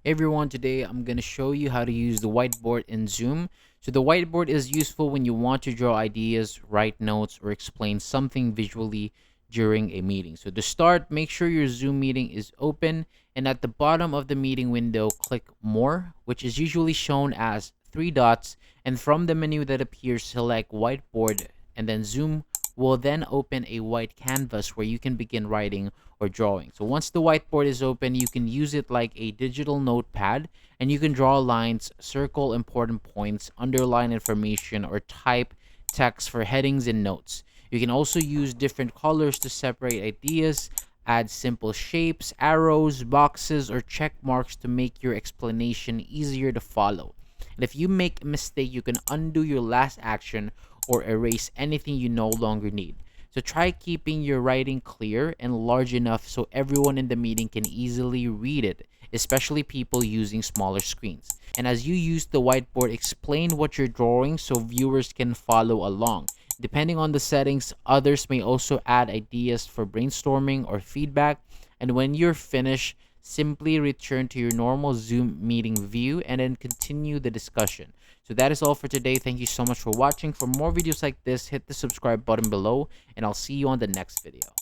Hey everyone, today I'm going to show you how to use the whiteboard in Zoom. So the whiteboard is useful when you want to draw ideas, write notes, or explain something visually during a meeting. So to start, make sure your Zoom meeting is open, and at the bottom of the meeting window, click More, which is usually shown as three dots, and from the menu that appears, select Whiteboard, and then Zoom will then open a white canvas where you can begin writing or drawing. So once the whiteboard is open, you can use it like a digital notepad, and you can draw lines, circle important points, underline information, or type text for headings and notes. You can also use different colors to separate ideas, add simple shapes, arrows, boxes, or check marks to make your explanation easier to follow. And if you make a mistake, you can undo your last action or erase anything you no longer need. So try keeping your writing clear and large enough so everyone in the meeting can easily read it, especially people using smaller screens. And as you use the whiteboard, explain what you're drawing so viewers can follow along. Depending on the settings, others may also add ideas for brainstorming or feedback. And when you're finished, simply return to your normal Zoom meeting view and then continue the discussion. So that is all for today. Thank you so much for watching. For more videos like this, hit the subscribe button below, and I'll see you on the next video.